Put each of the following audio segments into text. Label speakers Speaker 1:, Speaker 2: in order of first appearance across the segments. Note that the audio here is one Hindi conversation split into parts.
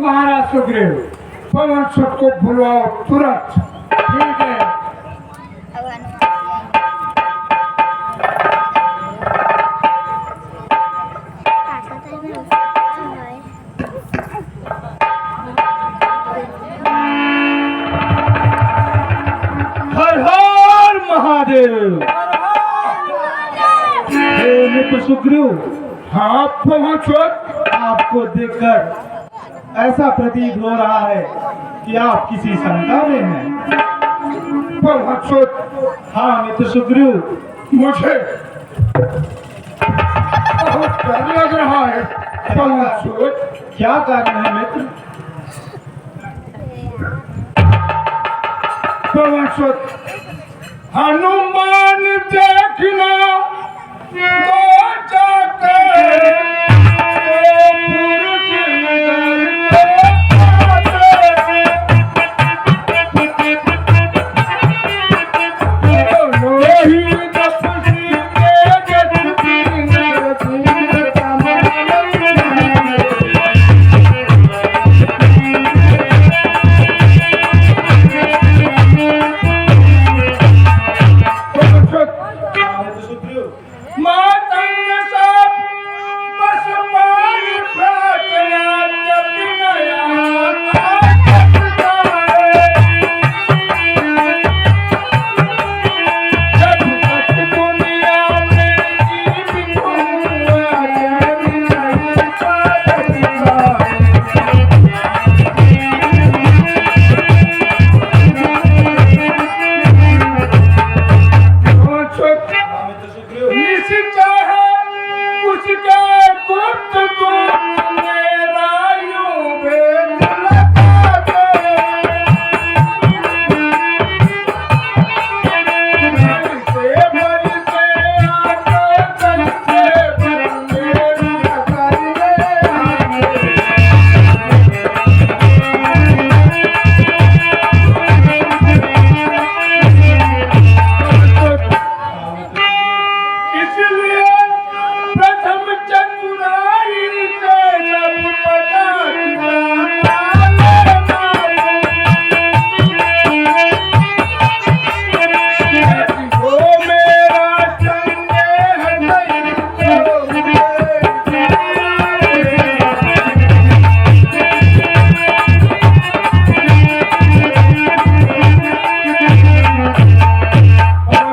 Speaker 1: महाराज सुग्रीव पवन सुत को बुलाओ तुरंत। ठीक है।
Speaker 2: हर हर महादेव। हे मित्र सुग्रीव,
Speaker 1: हाँ पवन सुत,
Speaker 2: आपको देखकर ऐसा प्रतीत हो रहा है कि आप किसी शंका में हैं।
Speaker 1: पवन सुत,
Speaker 2: हाँ मित्र सुग्रीव,
Speaker 1: मुझे बहुत डर लग रहा है। पवन सुत,
Speaker 2: क्या कारण है मित्र?
Speaker 1: पवन सुत, हनुमान देखना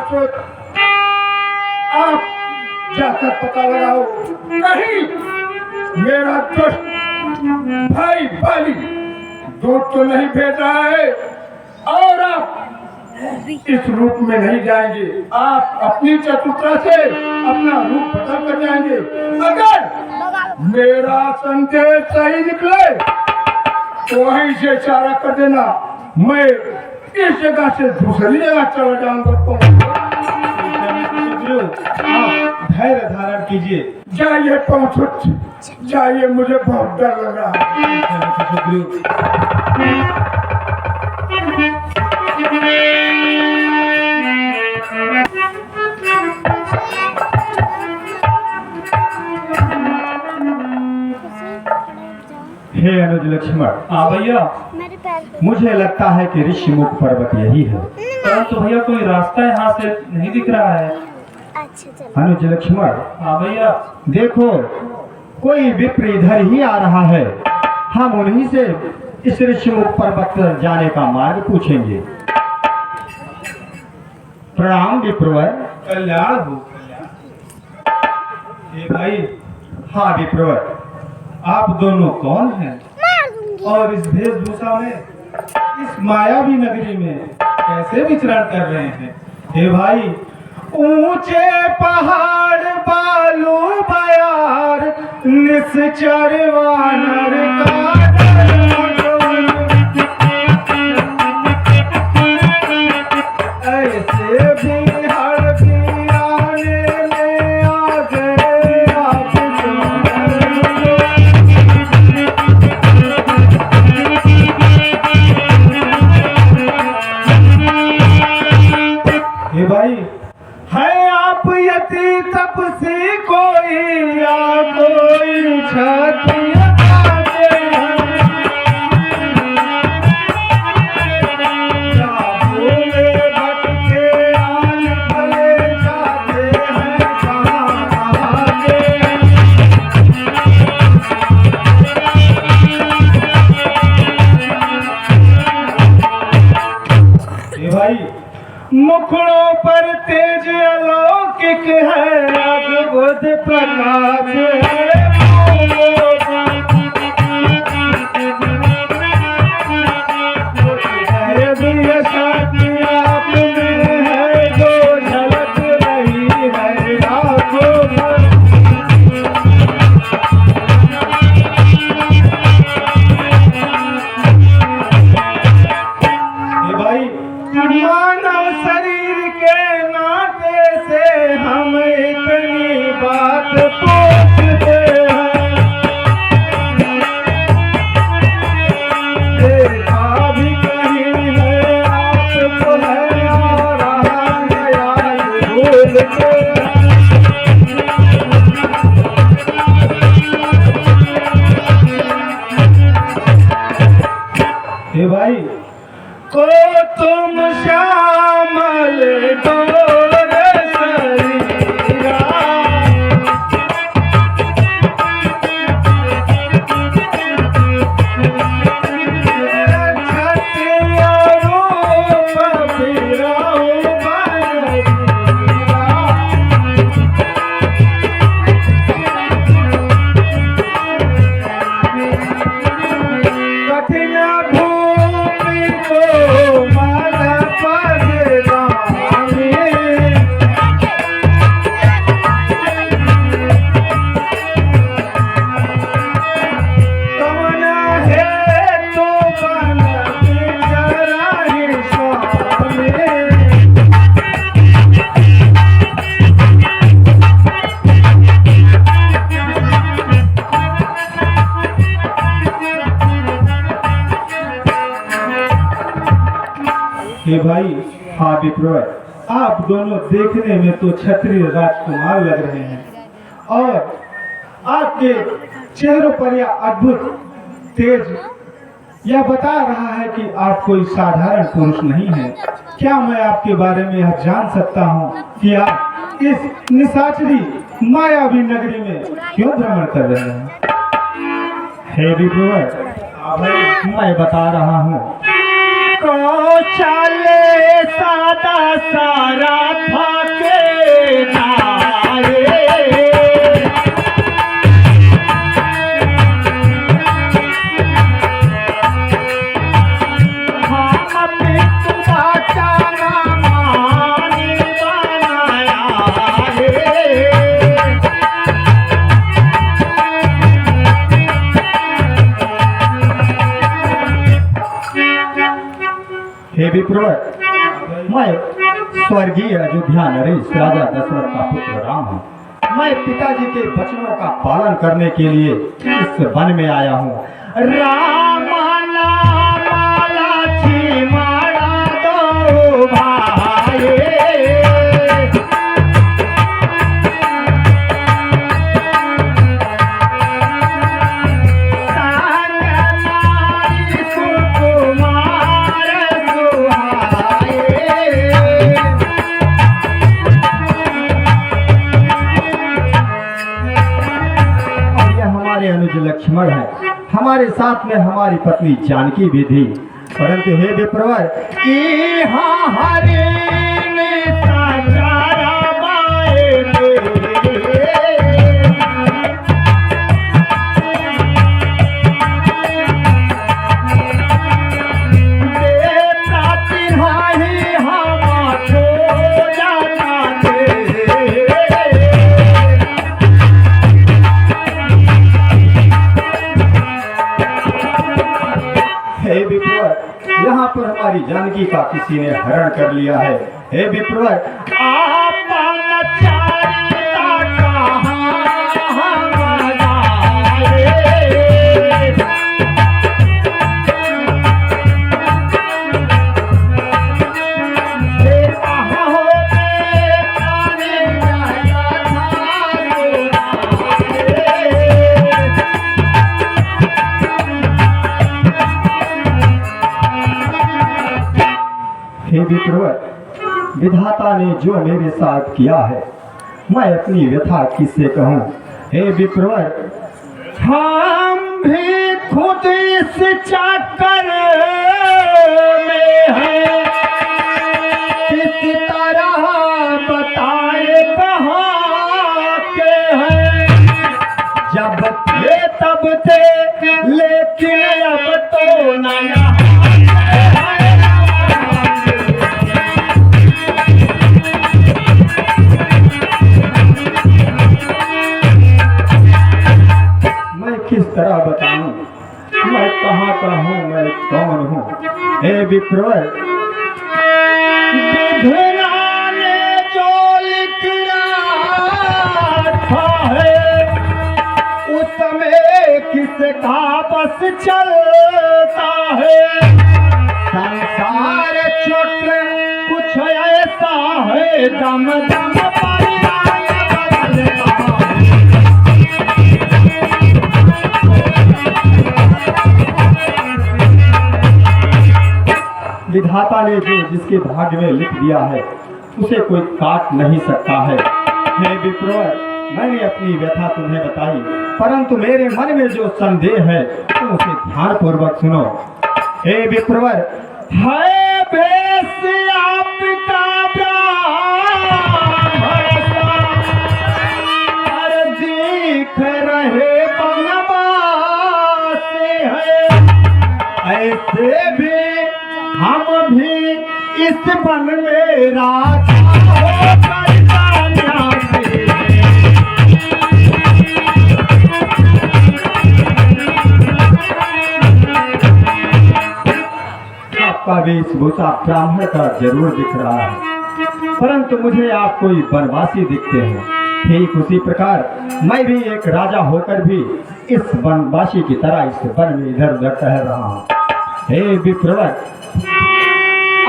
Speaker 1: तो जाके पता लगाओ नहीं मेरा दुष्ट भाई बाली दूध तो नहीं भेजा है और आप इस रूप में नहीं जाएंगे। आप अपनी चतुरता से अपना रूप बदल कर जाएंगे। अगर मेरा संदेश सही निकले तो वहीं से इशारा कर देना, मैं इस जगह से दूसरी जगह चला जाऊंगा।
Speaker 2: आप धैर्य धारण कीजिए।
Speaker 1: जाइए पहुंचो, जाइए, मुझे बहुत डर लग रहा
Speaker 2: हे अनुज लक्ष्मण। हाँ भैया, मुझे लगता है कि ऋषिमुख पर्वत यही है, परंतु भैया कोई रास्ता यहाँ से नहीं दिख रहा है। अनुज लक्ष्मण। हाँ भैया,
Speaker 3: देखो कोई विप्र इधर ही आ रहा है, हम उन्हीं से इस ऋषिमुख पर्वत पर जाने का मार्ग पूछेंगे। प्रणाम विप्रवर।
Speaker 2: कल्याण हो। भाई।
Speaker 3: हाँ विप्रवर,
Speaker 2: आप दोनों कौन हैं? और इस वेशभूषा में, इस मायावी नगरी में कैसे विचरण कर रहे हैं? हे भाई, ऊंचे पहाड़ बालू बयार निश्चर वानर का ऐसे भी हर दीवाने में आ गए आप हे भाई, है आप यति तपसी कोई या कोई क्षत्रिय काजे हैं? या भोले भटके आन भले जाते हैं कहाँ आगे? हे भाई, मुखड़ों पर तेज अलौकिक है, अद्भुत प्रकाश है। दिव्य शक्ति आप में है, जो झलक रही है आँखों में। हे भाई, मानव शरीर के नाते से हम इतनी बात पूछते हैं, देखा भी कहीं है आपको है और नया भूलते हैं। हे भाई, को तुम श्यामल गोर शरीरा, क्षत्रिय रूप बिराऊ बनवीरा। कठिन भूमि को मद पदगामी, कवन हेतु बन बिचरहि स्वामी। हे भाई, हाँ विप्रोय, आप दोनों देखने में तो क्षत्रिय राजकुमार लग रहे हैं और आपके चेहरों पर यह अद्भुत तेज यह बता रहा है कि आप कोई साधारण पुरुष नहीं है। क्या मैं आपके बारे में यह जान सकता हूँ कि आप इस निशाचरी मायावी नगरी में क्यों भ्रमण कर रहे हैं? हे विप्रोय, मैं बता रहा हूँ। कौशले सादा सारा फाके नारे, हम पिता चारा मानी बनाया है। हे विप्रोय, मैं स्वर्गीय अयोध्या नरेश राजा दशरथ का पुत्र राम हूँ। मैं पिताजी के वचनों का पालन करने के लिए इस वन में आया हूँ। राम माला दो भाई, अनुज लक्ष्मण है, हमारे साथ में हमारी पत्नी जानकी भी थी, परंतु हे विप्रवर, हरे
Speaker 3: हमारी जानकी का किसी ने हरण कर लिया है। हे विप्रवर, आपन चारिता कहाँ बजाए? हे विप्रवर, विधाता ने जो मेरे साथ किया है, मैं अपनी व्यथा किससे कहूँ? हे विप्रवर, हम भी खुद इस चक्कर में हैं, किस तरह बताए कहाँ के हैं? जब थे तब थे, लेकिन अब तो नया किस तरह बताऊं, मैं कहाँ का हूँ, मैं कौन हूँ? हे विप्रवर, विधना ने जो लिख रखा है, उसमें किसका बस चलता है? संसार चक्र कुछ ऐसा है, दम दम परिणाम बदलता है। विधाता ने जो जिसके भाग्य में लिख दिया है, उसे कोई काट नहीं सकता है। हे विप्रवर, मैंने अपनी व्यथा तुम्हें बताई, परंतु मेरे मन में जो संदेह है तुम उसे ध्यानपूर्वक सुनो। हे विप्रवर, है भेष आपका ब्राह्मण, दिख रहे बनवासी है, ऐसे भी हम भी इस वन में राजा होकर सन्यासी। आपका वेशभूषा ब्राह्मण का जरूर दिख रहा है, परंतु मुझे आप कोई वनवासी दिखते हैं। ठीक उसी प्रकार मैं भी एक राजा होकर भी इस वनवासी की तरह इस वन में इधर उधर टहल रहा हूँ। हे विप्रवर,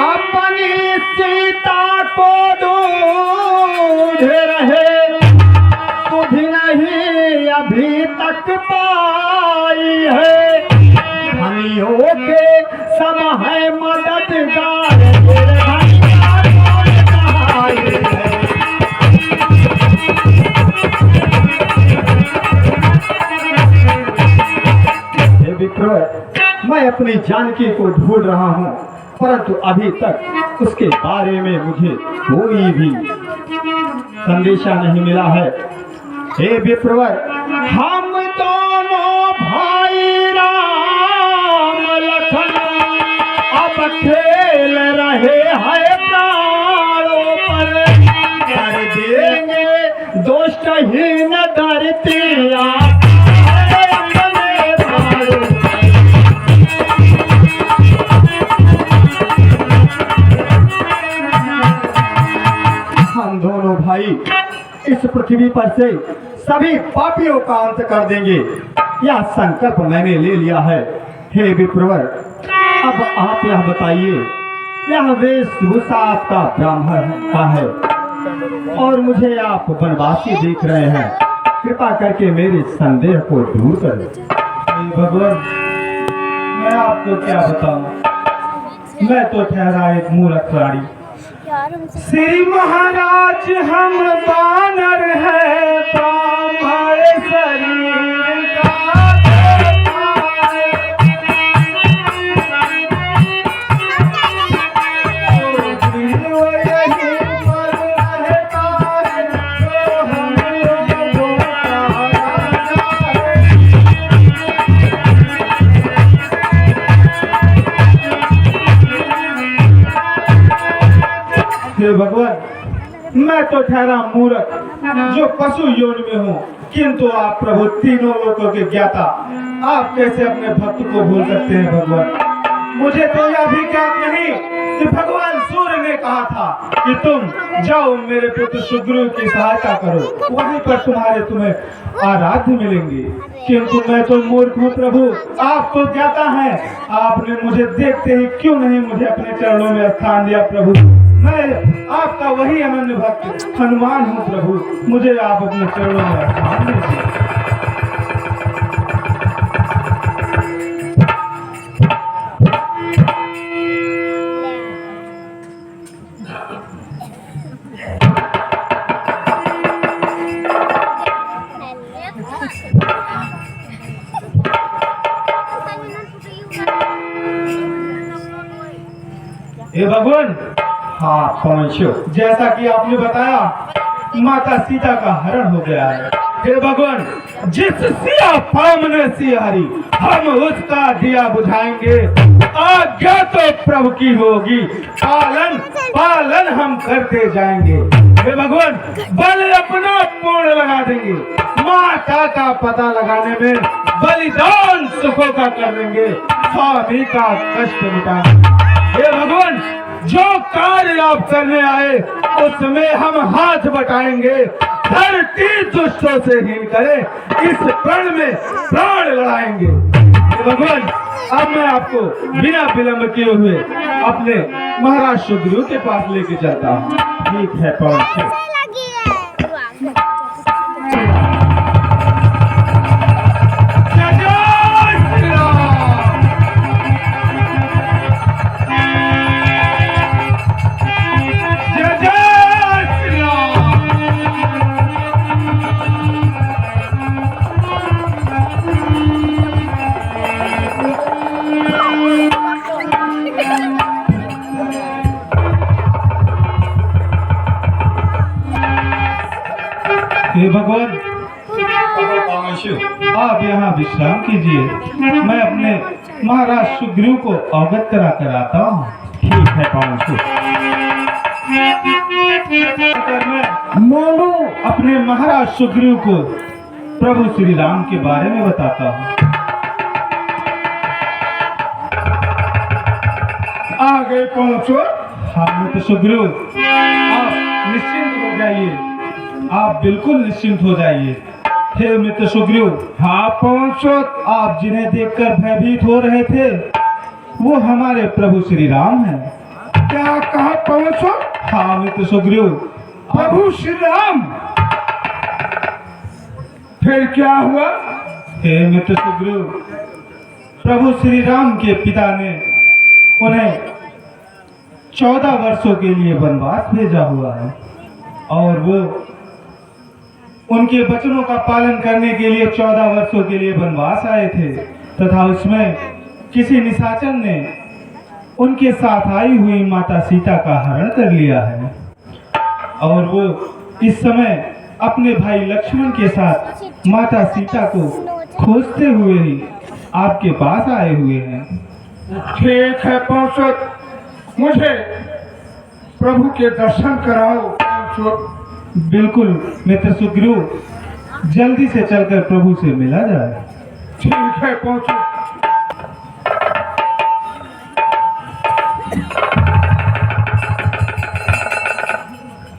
Speaker 3: अपनी सीता को ढूंढ रहे, तुझ नहीं अभी तक पाई है। धनियों के सब है मददगार, हे विप्रवर, मैं अपनी जानकी को ढूंढ रहा हूँ, परंतु अभी तक उसके बारे में मुझे कोई भी संदेशा नहीं मिला है। हे विप्रवर, हम दोनों भाई राम लखन अब खेल रहे हैं प्राणों पर, कर देंगे दोषहीन धरती आप अपने भाइयों। हम दोनों भाई इस पृथ्वी पर से सभी पापियों का अंत कर देंगे, यह संकल्प मैंने ले लिया है। हे विप्रवर, अब आप यह बताइए, यह वेशभूषा आपका ब्राह्मण का है और मुझे आप वनवासी देख रहे हैं, कृपा करके मेरे संदेह को दूर करें।
Speaker 2: भगवान, मैं आपको क्या बताऊं, मैं तो ठहरा एक मूर्ख प्राणी। श्री महाराज हम बानर है, ब्राह्मण शरीर का हे भगवान, मैं तो ठहरा मूर्ख जो पशु योनि में हूँ, किंतु आप प्रभु तीनों लोगों के ज्ञाता, आप कैसे अपने भक्त को भूल सकते हैं भगवान? मुझे तो यह भी ज्ञात नहीं कि भगवान सूर्य ने कहा था कि तुम जाओ मेरे पुत्र सुग्रीव की सहायता करो, वहीं पर तुम्हें आराध्य मिलेंगे। किंतु मैं तो मूर्ख हूँ प्रभु, आप तो ज्ञाता हैं। आपने मुझे देखते ही क्यों नहीं मुझे अपने चरणों में स्थान दिया प्रभु। मैं आपका वही अनन्य भक्त हनुमान हूँ प्रभु, मुझे आप अपने चरणों में स्थान दीजिए। हे भगवान,
Speaker 3: हाँ पहुंचो।
Speaker 2: जैसा कि आपने बताया माता सीता का हरण हो गया है। हे भगवान, जिस सिया पामने सियारी हम उसका दिया बुझाएंगे। आज्ञा तो प्रभु की होगी, पालन पालन हम करते जाएंगे। हे भगवान, बल अपना पूर्ण लगा देंगे, माता का पता लगाने में बलिदान सुखों का कर देंगे, स्वामी का कष्ट मिटाएंगे। हे भगवान, जो कार्य आप करने आए उसमें हम हाथ बटाएंगे। धरती दुष्टों से हीन करे, इस प्रण में प्राण लड़ाएंगे। हे भगवान, अब मैं आपको बिना विलंब किए हुए अपने महाराज सुग्रीव के पास लेके जाता हूँ।
Speaker 3: ठीक है पहुंचो।
Speaker 2: हे भगवान, आप यहाँ विश्राम कीजिए, मैं अपने महाराज सुग्रीव को अवगत करा कर आता हूँ।
Speaker 3: ठीक है पहुंचो।
Speaker 2: मोनू अपने महाराज सुग्रीव को प्रभु श्री राम के बारे में बताता हूँ।
Speaker 1: आगे पहुंचो।
Speaker 2: हाँ मित्र सुग्रीव, आप निश्चिंत हो जाइए, आप बिल्कुल निश्चिंत हो जाइए। हे मित्र सुग्रीव,
Speaker 1: हाँ पहुंचो।
Speaker 2: आप जिन्हें देखकर भयभीत हो रहे थे वो हमारे प्रभु श्री राम हैं।
Speaker 1: क्या कहा पहुंचो?
Speaker 2: हाँ मित्र सुग्रीव,
Speaker 1: प्रभु श्री राम। फिर क्या हुआ?
Speaker 2: हे मित्र सुग्रीव, प्रभु श्री राम के पिता ने उन्हें 14 वर्षों के लिए वनवास भेजा हुआ है और वो उनके वचनों का पालन करने के लिए 14 वर्षों के लिए वनवास आए थे, तथा उसमें किसी निशाचर ने उनके साथ आई हुई माता सीता का हरण कर लिया है और वो इस समय अपने भाई लक्ष्मण के साथ माता सीता को खोजते हुए ही आपके पास आए हुए हैं।
Speaker 1: ठीक है पहुंचो, मुझे प्रभु के दर्शन कराओ। पहुंचो।
Speaker 2: बिल्कुल मित्र सुग्रीव, जल्दी से चलकर प्रभु से मिला जाए।
Speaker 1: ठीक है पहुंचो।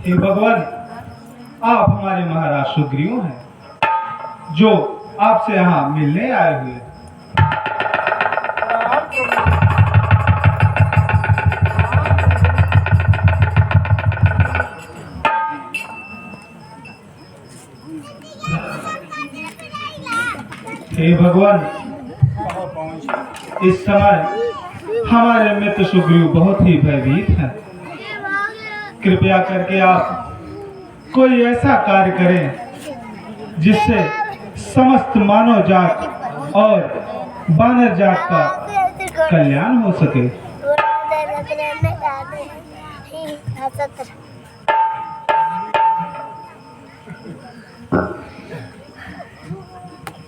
Speaker 2: हे भगवान, आप हमारे महाराज सुग्रीव हैं जो आपसे यहाँ मिलने आए हुए हैं। हे भगवान, इस समय हमारे मित्र सुग्रीव बहुत ही भयभीत हैं। कृपया करके आप कोई ऐसा कार्य करें जिससे समस्त मानव जात और बानर जात का कल्याण हो सके।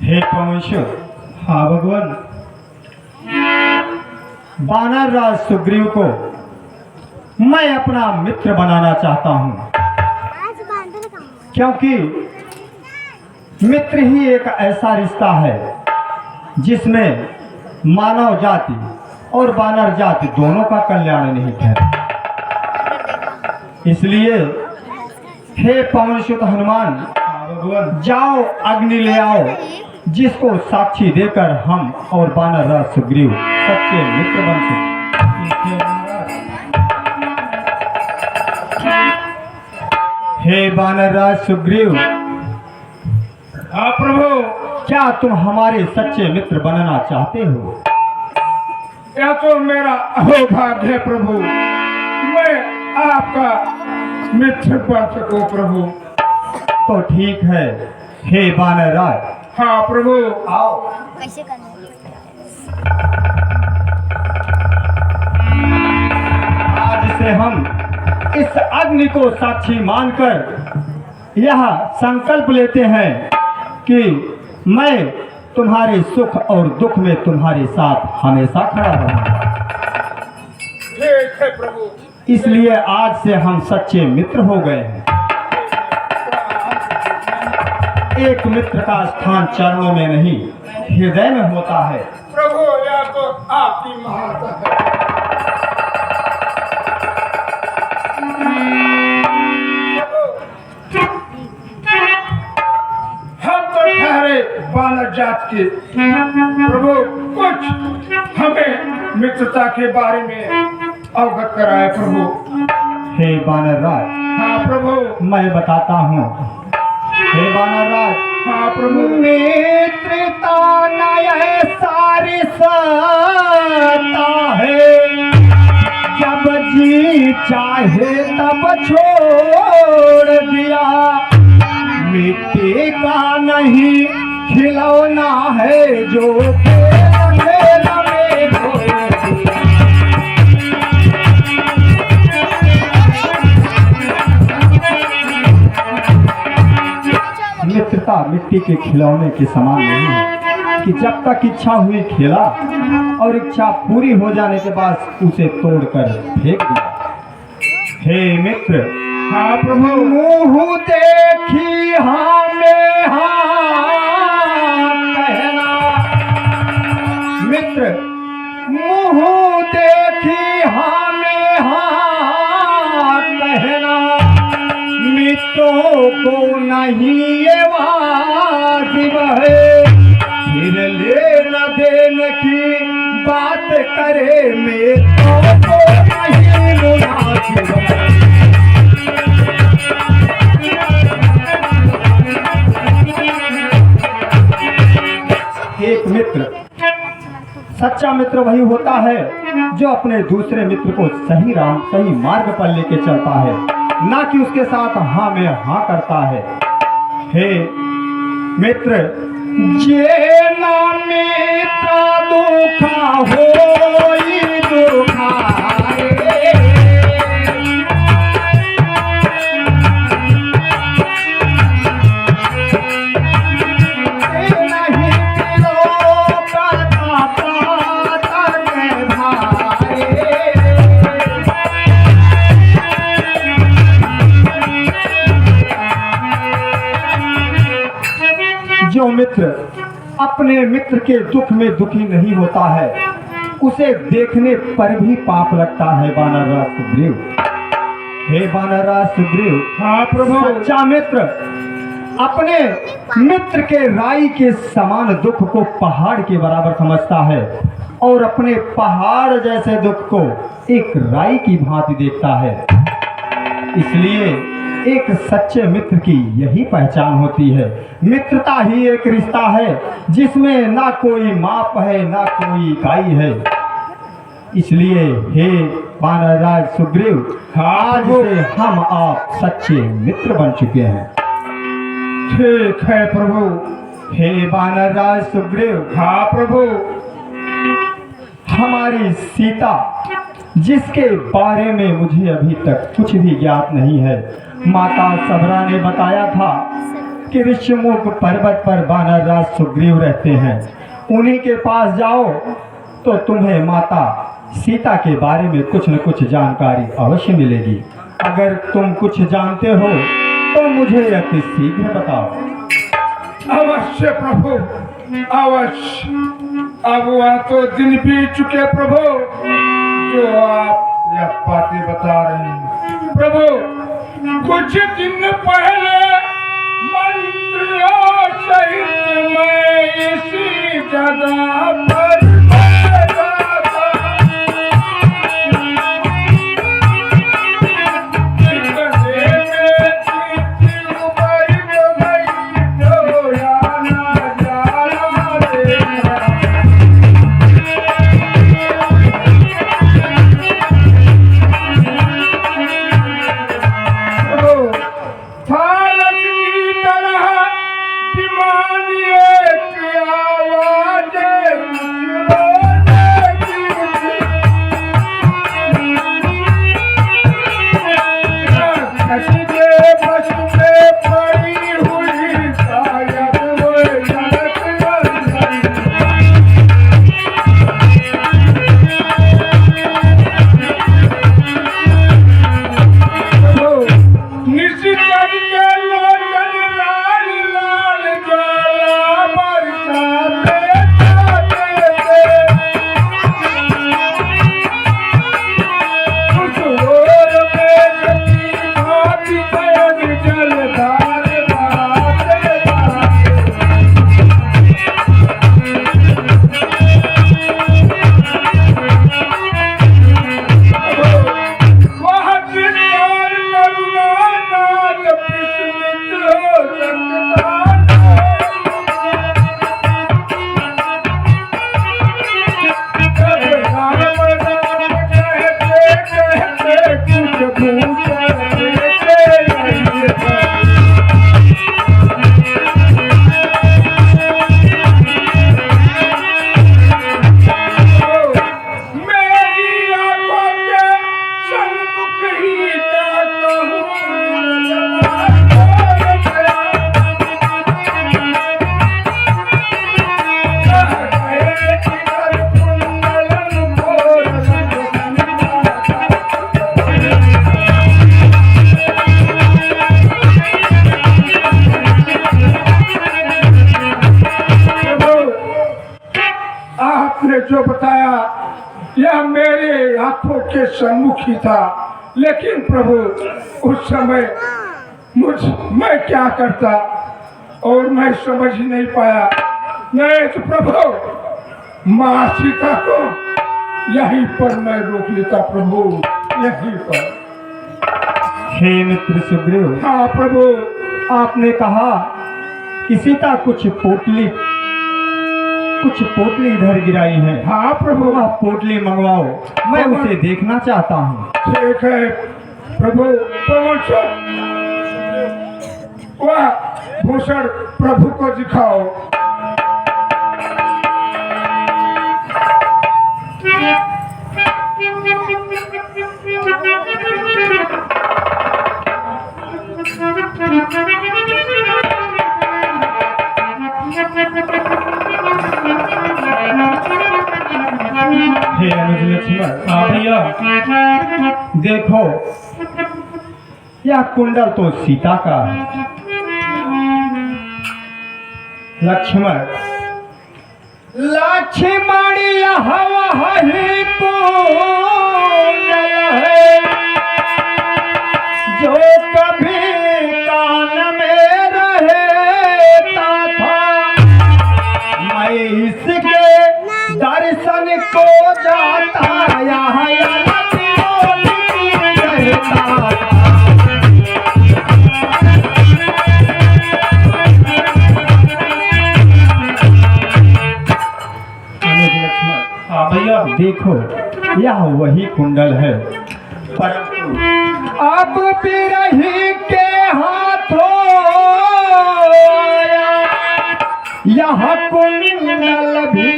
Speaker 3: हे परमेश्वर,
Speaker 2: हाँ भगवान,
Speaker 3: वानर राज सुग्रीव को मैं अपना मित्र बनाना चाहता हूँ, क्योंकि मित्र ही एक ऐसा रिश्ता है जिसमें मानव जाति और वानर जाति दोनों का कल्याण निहित है। इसलिए हे पवनसुत हनुमान, जाओ अग्नि ले आओ, जिसको साक्षी देकर हम और वानरराज सुग्रीव सच्चे मित्र बन सके। हे वानरराज सुग्रीव,
Speaker 1: हाँ प्रभु,
Speaker 3: क्या तुम हमारे सच्चे मित्र बनना चाहते हो?
Speaker 1: यह तो मेरा अहोभाग्य है प्रभु, मैं आपका मित्र बन सकूं प्रभु।
Speaker 3: तो ठीक है हे वानरराज।
Speaker 1: हाँ प्रभु,
Speaker 3: आओ।
Speaker 4: कैसे करना है?
Speaker 3: आज से हम इस अग्नि को साक्षी मानकर यह संकल्प लेते हैं कि मैं तुम्हारे सुख और दुख में तुम्हारे साथ हमेशा खड़ा रहूंगा।
Speaker 1: ठीक है प्रभु।
Speaker 3: इसलिए आज से हम सच्चे मित्र हो गए हैं। एक मित्र का स्थान चरणों में नहीं, हृदय में होता है।
Speaker 1: प्रभु, यह तो आपकी महानता है। हम तो ठहरे वानर जात के प्रभु, कुछ हमें मित्रता के बारे में अवगत कराए प्रभु।
Speaker 3: हे वानरराज।
Speaker 1: हाँ प्रभु।
Speaker 3: मैं बताता हूँ। हे वानरराज।
Speaker 1: हाँ प्रभु।
Speaker 3: मित्रता नय सारी सता है, जब जी चाहे तब छोड़ दिया, मिट्टी का नहीं खिलौना है जो खेल खेल में खोए दिया। मित्रता मिट्टी के खिलौने के समान नहीं है कि जब तक इच्छा हुई खेला और इच्छा पूरी हो जाने के बाद उसे तोड़कर फेंक दिया। हे मित्र।
Speaker 1: हाँ प्रभु।
Speaker 3: मुँह देखी हमें कहना, मित्र मुँह देखी हमें कहना, मित्रों को नहीं ये वाजिब है, फिर लेना देने की बात करे मित्रों को नहीं मुनासिब है। एक मित्र, सच्चा मित्र वही होता है जो अपने दूसरे मित्र को सही राह सही मार्ग पर लेके चलता है, ना कि उसके साथ हाँ में हाँ करता है। हे मित्र, जे ना मित्र दुखा होई दुखाए, नहीं पिलो करता पातर के भाई। जो मित्र अपने मित्र के दुख में दुखी नहीं होता है, उसे देखने पर भी पाप लगता है। वानरराज सुग्रीव, हे वानरराज सुग्रीव।
Speaker 1: हाँ प्रभु।
Speaker 3: सच्चा मित्र अपने मित्र के राई के समान दुख को पहाड़ के बराबर समझता है और अपने पहाड़ जैसे दुख को एक राई की भांति देखता है। इसलिए एक सच्चे मित्र की यही पहचान होती है। मित्रता ही एक रिश्ता है जिसमें ना कोई माप है ना कोई इकाई है। इसलिए हे वानरराज सुग्रीव, आज से हम आप सच्चे मित्र बन चुके हैं।
Speaker 1: ठीक है प्रभु।
Speaker 3: हे वानरराज सुग्रीव।
Speaker 1: हाँ प्रभु।
Speaker 3: हमारी सीता, जिसके बारे में मुझे अभी तक कुछ भी ज्ञात नहीं है, माता सबरा ने बताया था कि ऋषिमुख पर्वत पर वानरराज सुग्रीव रहते हैं। उन्हीं के पास जाओ तो तुम्हें माता सीता के बारे में कुछ न कुछ जानकारी अवश्य मिलेगी। अगर तुम कुछ जानते हो तो मुझे अति शीघ्र बताओ।
Speaker 1: अवश्य प्रभु, अवश्य। अब वह तो दिन बीत चुके प्रभु, जो आप यह बातें बता रहे हैं। प्रभु, कुछ दिन पहले मंत्रियों सहित मैं इसी जगह पर बैठा था। जो बताया यह मेरे आंखों के सम्मुख ही था, लेकिन प्रभु उस समय मैं क्या करता और मैं समझ ही नहीं पाया। नहीं तो प्रभु माँ सीता को यहीं पर मैं रोक लेता प्रभु, यहीं पर।
Speaker 3: हे मित्र सुग्रीव,
Speaker 1: हाँ प्रभु।
Speaker 3: आपने कहा कि सीता कुछ पोटली इधर गिराई है।
Speaker 1: हाँ प्रभु।
Speaker 3: आप पोटली मंगवाओ, मैं उसे देखना चाहता हूँ।
Speaker 1: ठीक है प्रभु। वह भूषण प्रभु को दिखाओ।
Speaker 3: हे अनुज लक्ष्मण। हाँ भैया। देखो यह कुंडल तो सीता का है। लक्ष्मण यह वही कुंडल है जो कभी कान में रहता था। मैं इसके दर्शन को जाता यहाँ भैया देखो यह वही कुंडल है, परंतु अब बिरही के हाथों यह कुंडल भी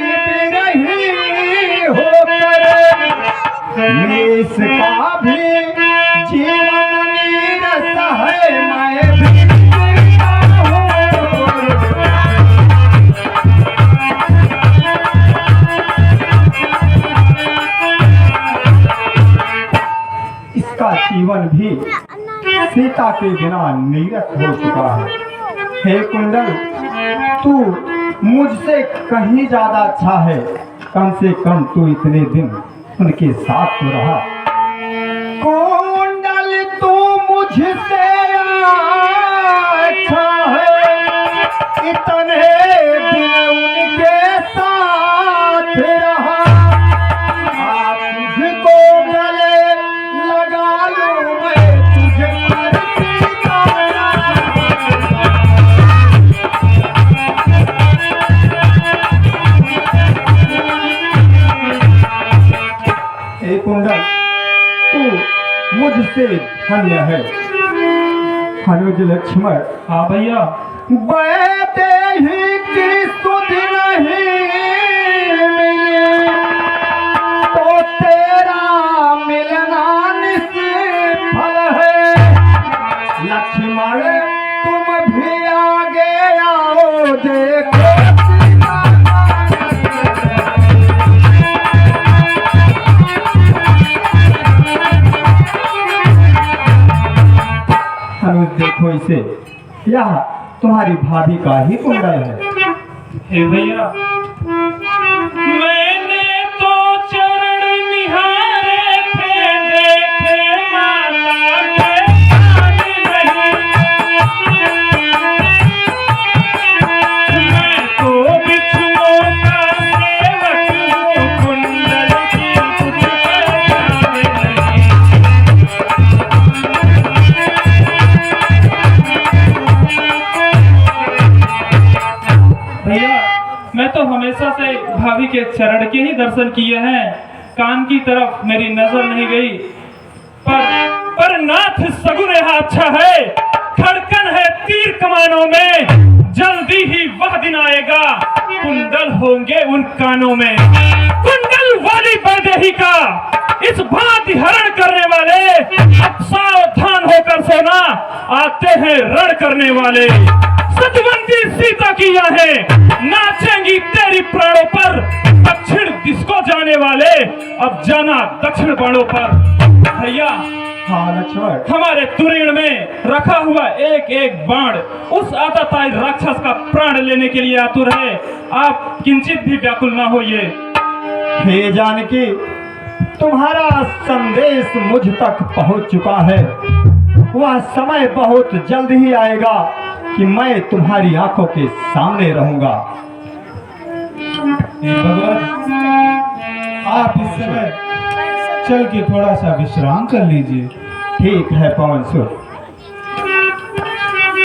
Speaker 3: बिरही होकर इसका भी जीवन नीरस है। मैं भी इसका जीवन भी सीता के बिना नीरस हो चुका है। हे कुंडल, तू मुझसे कहीं ज्यादा अच्छा है। कम से कम तू इतने दिन उनके साथ तो रहा। कुंडल तू मुझसे अच्छा है, इतने दिन उनके साथ रहा। आप तुझको गले लगा लूं मैं, तुझे हे कुंडल, तू मुझसे धन्य है। अनुज लक्ष्मण,
Speaker 2: हाँ भैया।
Speaker 3: बैठे ही की सुध नहीं मिली, तो तेरा मिलना निष्फल है। लक्ष्मण तुम भी आगे आओ, देखो अनुज, देखो इसे, यह तुम्हारी भाभी का ही कुंडल है।
Speaker 2: हे भैया, मैंने तो चरण निहारे थे, देखे माता के कान नहीं। मैं तो बिच्छुओं का सेवक हूँ, कुंडल की कुछ पहचान नहीं। भैया, मैं तो हमेशा से भाभी के चरण के ही दर्शन किए हैं, कान की तरफ मेरी नजर नहीं गई। पर नाथ सगुन यहाँ अच्छा है, धड़कन है तीर कमानों में। जल्दी ही वह दिन आएगा, कुंडल होंगे उन कानों में। कुंडल वाली वैदेही का इस भांति हरण करने वाले, अब सावधान होकर सोना, आते हैं रण करने वाले। सतवंती सीता की आहें नाचेंगी तेरी प्राणों पर, दक्षिण दिशको जाने वाले अब जाना दक्षिण बाणों पर। भैया,
Speaker 3: हाँ लक्ष्मण,
Speaker 2: हमारे तुरीण में रखा हुआ एक एक बाण उस आतताई राक्षस का प्राण लेने के लिए आतुर है। आप किंचित भी व्याकुल ना होइए।
Speaker 3: हे जानकी, तुम्हारा संदेश मुझ तक पहुंच चुका है। वह समय बहुत जल्द ही आएगा कि मैं तुम्हारी आंखों के सामने रहूंगा।
Speaker 4: भगवान, आप इस समय चल के थोड़ा सा विश्राम कर लीजिए।
Speaker 3: ठीक है पवन सुत,